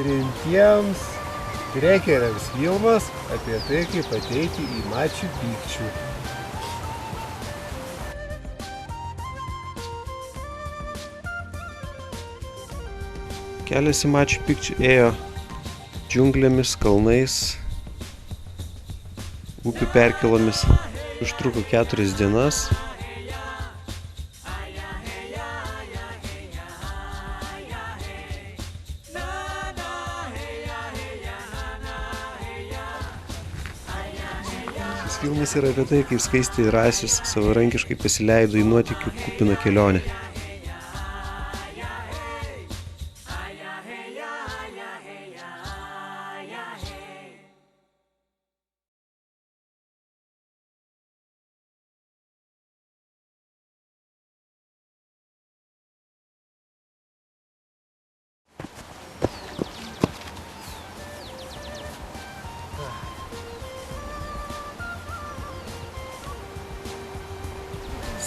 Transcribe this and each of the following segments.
rimtiems trekeriams filmas apie tai, kaip ateiti į Maču Pikčių. Kelias į Maču Pikčių ėjo džiunglėmis, kalnais, upių perkėlomis. Užtruko 4 dienas. Šis filmas yra apie tai, kaip Skaistė ir Asius savarankiškai pasileido į nuotykių kupiną kelionę.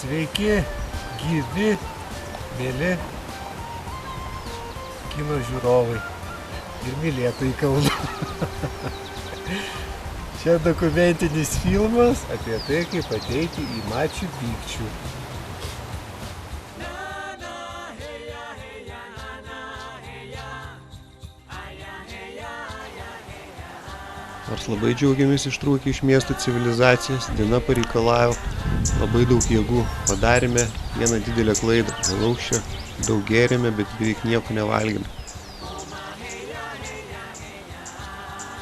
Sveiki, gyvi, mėly kino žiūrovai ir mylėtojai Kauno. Čia dokumentinis filmas apie tai, kaip ateiti į Maču Pikčių. Nors labai džiaugiamės ištrūkę iš miesto civilizacijos, diena pareikalavo labai daug jėgų. Padarėme vieną didelę klaidą. Dėl aukščio daug gėrėme, bet beveik nieko nevalgėme.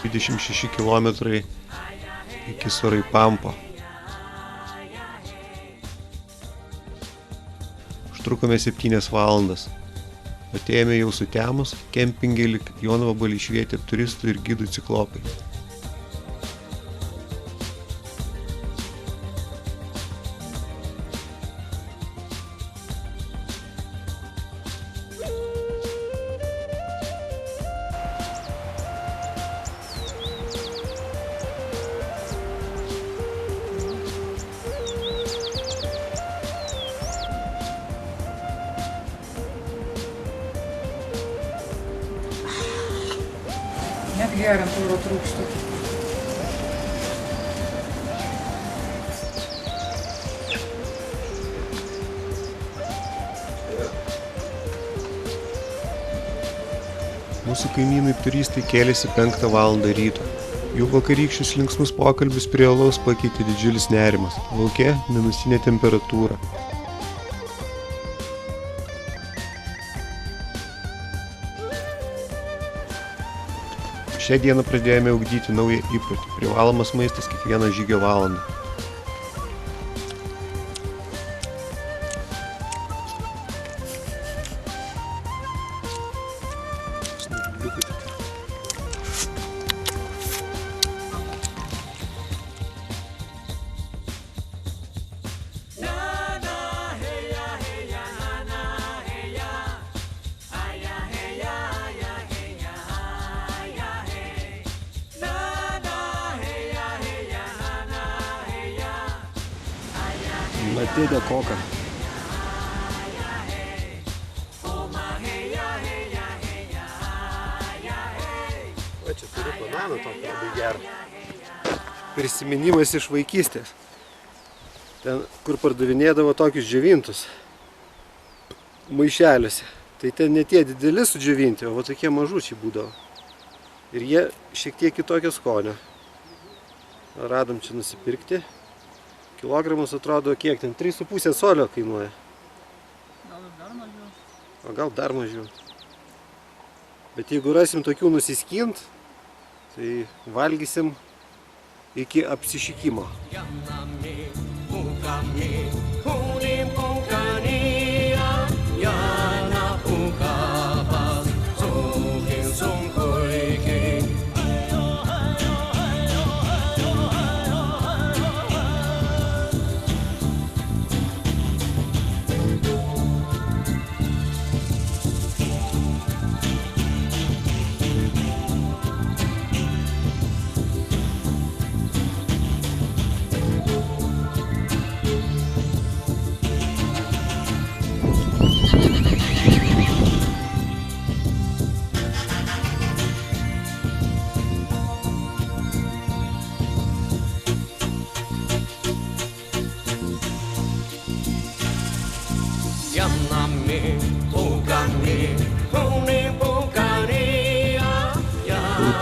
26 kilometrai iki Soraipampo. Užtrukome 7 valandas. Atėjome jau sutemus, kempingai lyg Jonvabalį švietė turistų ir gidų ciklopai. Net geriant oro trūksta. Mūsų kaimynai turistai kėlėsi 5 valandą ryto. Jų vakarykščius linksmus pokalbius prie alaus pakeitė didžiulis nerimas. Lauke minusinė temperatūra. Šią dieną pradėjome ugdyti naują įprotį. Privalomas maistas kiekvieną žygio valandą. Latėdė koka. Va, čia turiu bananą tokį labai gerą. Prisiminimas iš vaikystės. Ten, kur pardavinėdavo tokius džiovintus maišeliuose. Tai ten ne tie dideli sudžiovinti, o va tokie mažučiai būdavo. Ir jie šiek tiek kitokio skonio. Radom čia nusipirkti. Kilogramas atrodo kiek ten, 3,5 colio kainuoja. Gal dar mažiau? O gal dar mažiau. Bet jeigu rasim tokių nusiskint, tai valgysim iki apsišikimo.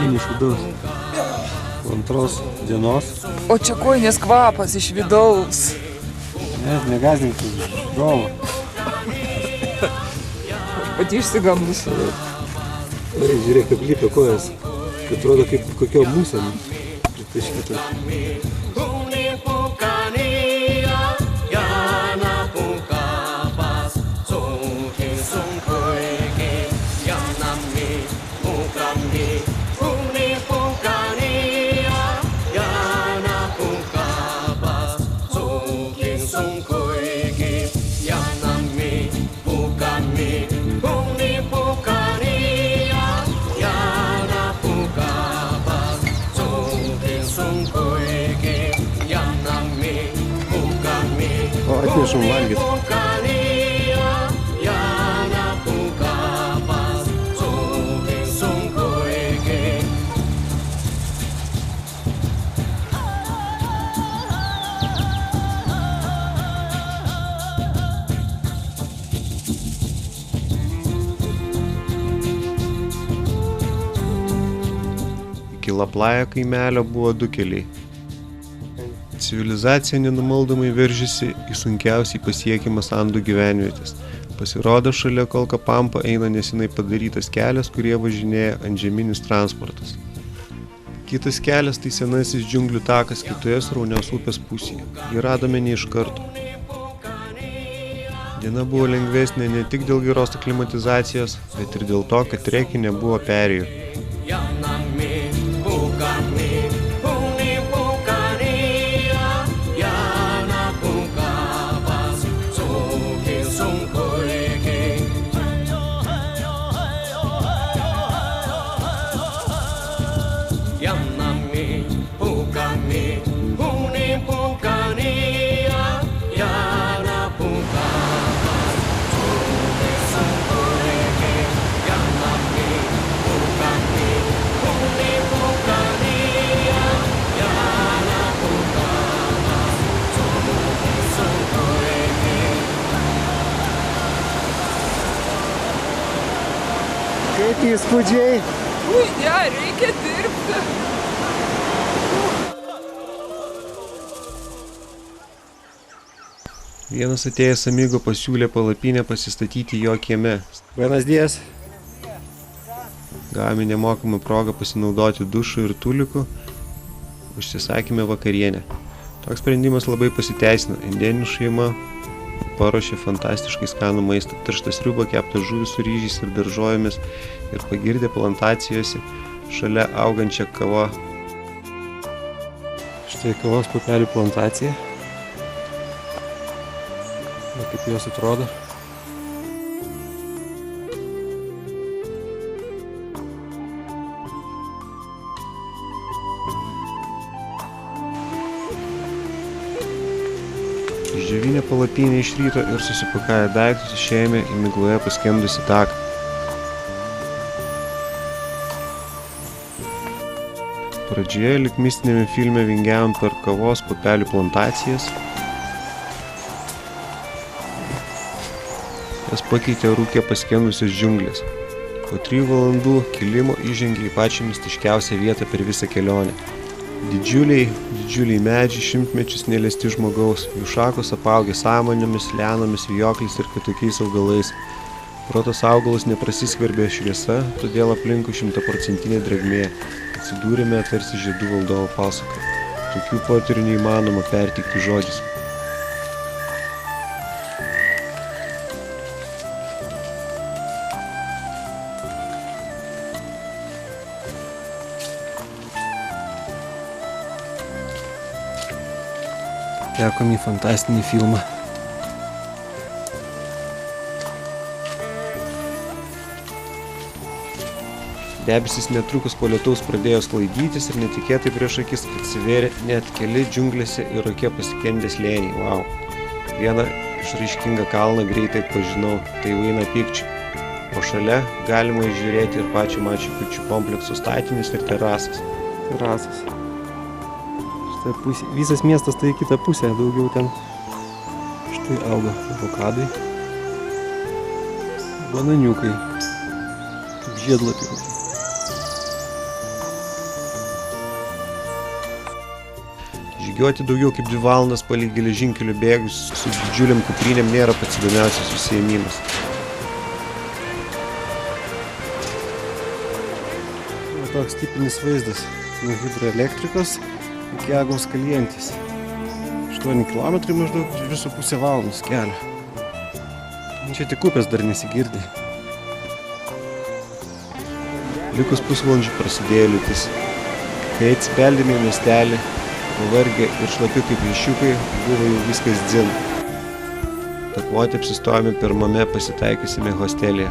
palapinė iš vidaus. Po antros dienos. O čia kojinės kvapas iš vidaus. Negazdink žiūrovų. Pati išsigandusi. Žiūrėk, kaip lypia kojas. Atrodo kaip kokio musė pritaškyta. O, atnešam valgyt. Iki Laplajo kaimelio buvo du keliai. Civilizacija nenumaldomai veržėsi į sunkiausiai pasiekiamas Andų gyvenvietės. Pasirodo, šalia Kolkapampa eina nesenai padarytas kelias, kurie važinėja antžeminis transportas. Kitas kelias tai senasis džiunglių takas kitoje Sraunios upės pusėje. Jį radome ne iš karto. Diena buvo lengvesnė ne tik dėl geros aklimatizacijos, bet ir dėl to, kad treki nebuvo perėjų. Kaip įspūdžiai? Ui, ne, reikia dirbti. Vienas atėjęs amigo pasiūlė palapinę pasistatyti jo kieme. Buenas dias. Gavome nemokamą progą pasinaudoti dušu ir tuliku, užsisakėme vakarienę. Toks sprendimas labai pasiteisino. Indėnų šeima paruošė fantastiškai skanų maistą, tirštą sriubą, keptą žuvį su ryžiais ir daržovėmis ir pagirdė plantacijose šalia augančią kavą. Štai kavos pupelių plantacija. Na, kaip jos atrodo. Išdžiovinę palapinę iš ryto ir susipakavę daiktus išėjome į migloje paskendusi taką. Pradžioje lyg mistinėme filme vingiavom per kavos pupelių plantacijas. Jas pakeitė rūke paskendusios džiunglės. Po 3 valandų kilimo įžengė į pačią mistiškiausią vietą per visą kelionę. Didžiuliai medžiai, šimtmečius neliesti žmogaus, jų šakos apaugę samanėmis, lianomis, vijokliais ir kitokiais augalais. Pro tos augalus neprasiskverbė šviesa, todėl aplinkui 100% drėgmė. Atsidūrėme tarsi žiedų valdovo pasakoje. Tokių potyrių neįmanoma perteikti žodžiais. Tekom į fantastinį filmą. Debesis netrukus po lietaus pradėjo sklaidytis ir netikėtai prieš akis atsivėrė net keli džiunglėse ir roke pasikendę slėniai. Wow. Vieną išraiškingą kalną greitai pažinau, tai Vaina Pikčių. O šalia galima įžiūrėti ir pačių Maču Pikčių komplekso statinius ir terasas. Pusė, visas miestas tai į kitą pusę, daugiau ten štai auga avokadai, bananiukai, kaip žiedlapiai. Bėgioti daugiau kaip 2 valandas palei geležinkelių bėgius su didžiuliam kuprinėm nėra pats įdomiausias užsiėmimas. Toks tipinis vaizdas nuo hidroelektrikos iki Agos Kalientės. 8 km maždaug 2,5 valandos kelio. Čia tik upės dar nesigirdi. Likus pusvalandžiui prasidėjo liūtis. Kai atsibeldėme į miestelį, pavargę ir šlapi kaip lęšiukai, buvo jau viskas dzin. Nakvoti apsistojome pirmame pasitaikiusime hostelyje.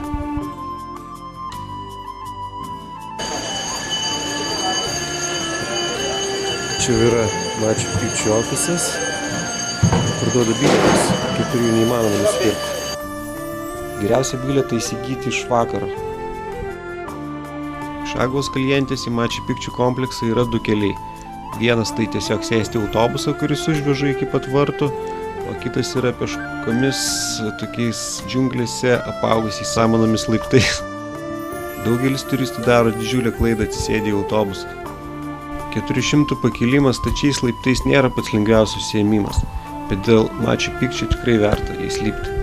Čia yra Machu Picchu ofisas, kur duoda bilietus, kurių neįmanoma nusipirkti. Geriausia bilietą įsigyti iš vakaro. Iš Agos Kalientės į Machu Picchu kompleksą yra 2 keliai. Vienas tai tiesiog sėsti autobusą, kuris užveža iki pat vartų, o kitas yra peškomis tokiais džiunglėse apaugusiais samanomis laiptais. Daugelis turistų daro didžiulę klaidą atsisėdę į autobusą. 400 pakilimas stačiais laiptais nėra pats lengviausias užsiėmimas, bet dėl Machu Picchu tikrai verta jais lipti.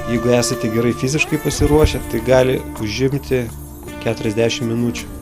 Jeigu esate gerai fiziškai pasiruošę, tai gali užimti 40 minučių.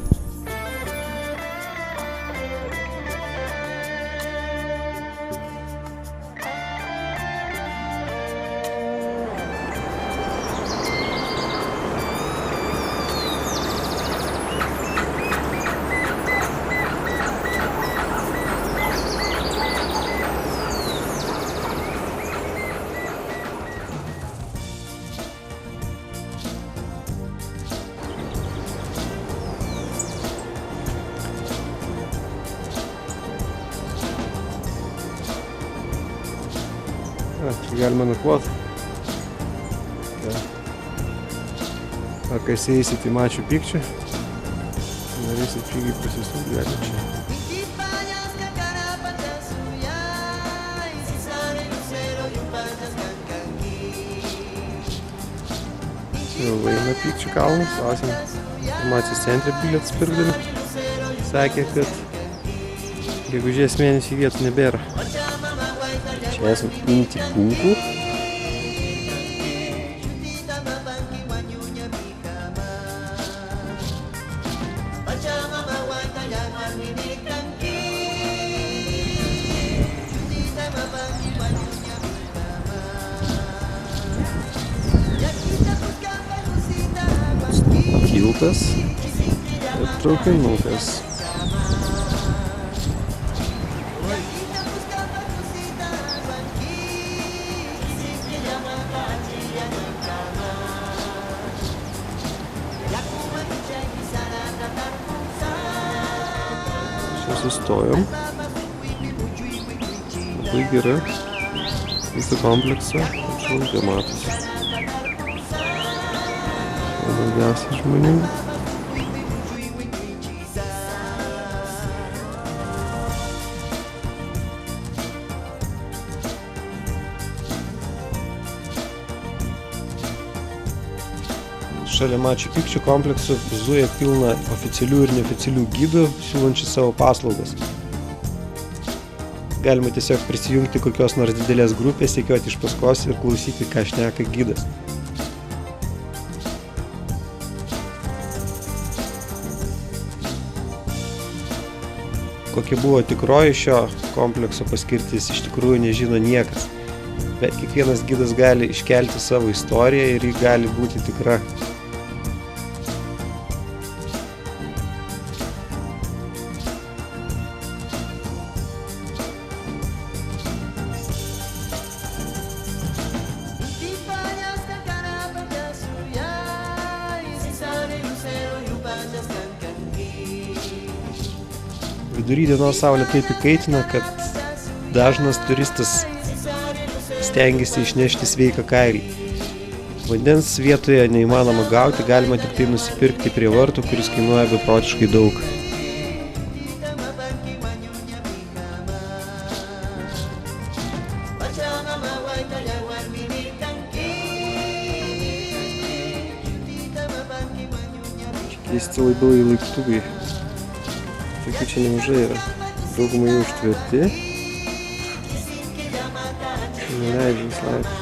Čia galima nakvoti. Ar kai eisit į Machu Picchu, norėsit pigiai pasisūt, gali čia. Jau eina Picchu kalnus, lausim informacijos centre bilietus pirkdami. Sakė, kad gegužės mėnesį vietų nebėra. Čia esam Intibubu. Tiltas ir traukinukas. Sustojom. Labai gera. Visą kompleksą. Šiltai matosi. Daugiausiai žmonių. Šalia Machu Picchu kompleksų zuja pilna oficialių ir neoficialių gidų, siūlančių savo paslaugas. Galima tiesiog prisijungti kokios nors didelės grupės, sekioti iš paskos ir klausyti, ką šneka gidas. Kokia buvo tikroji šio komplekso paskirtis, iš tikrųjų nežino niekas. Bet kiekvienas gidas gali iškelti savo istoriją ir ji gali būti tikra. Vidury dienos saulė taip įkaitina, kad dažnas turistas stengiasi išnešti sveiką kailį. Vandens vietoje neįmanoma gauti, galima tik tai nusipirkti prie vartų, kuris kainuoja beprotiškai daug. Якісь цілий липтові. Такі чи не вже є. Daugumai jų užtvirti. Neleidžia įslaidyti.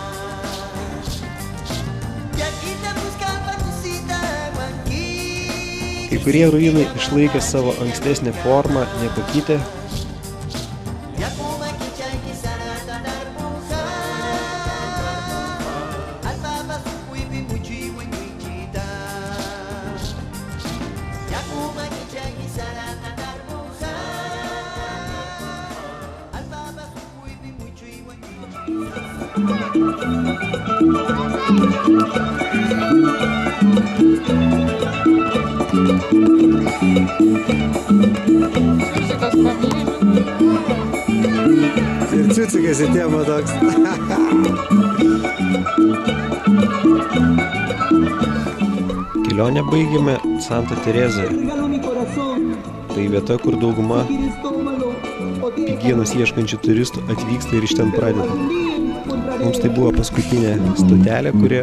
Kai kurie ruinai išlaikė savo ankstesnę formą, nepakitę. Ciucikas pamyli. Ir ciucikas į temą toks. Kelionę baigėme Santa Terezoje. Tai vieta, kur dauguma higienos ieškančių turistų atvyksta ir iš ten pradeda. Mums tai buvo paskutinė stotelė, kurie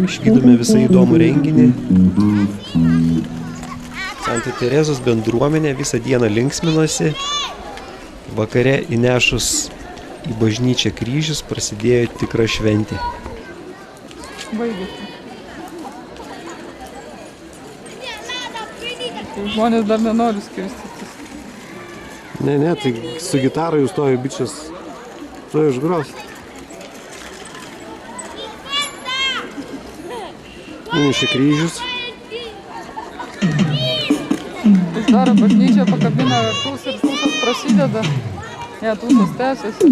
išvydome visą įdomų renginį. Santa Terezos bendruomenė visą dieną linksminosi. Vakare įnešus į bažnyčią kryžius prasidėjo tikra šventė. Baigėsi. Žmonės dar nenori skirstytis. Ne, tai su gitara jau stovi bičias. To išgros. Nunešė kryžius. Uždaro bažnyčią, pakabina ratus ir tūsas prasideda. Ne, tūsas tęsiasi.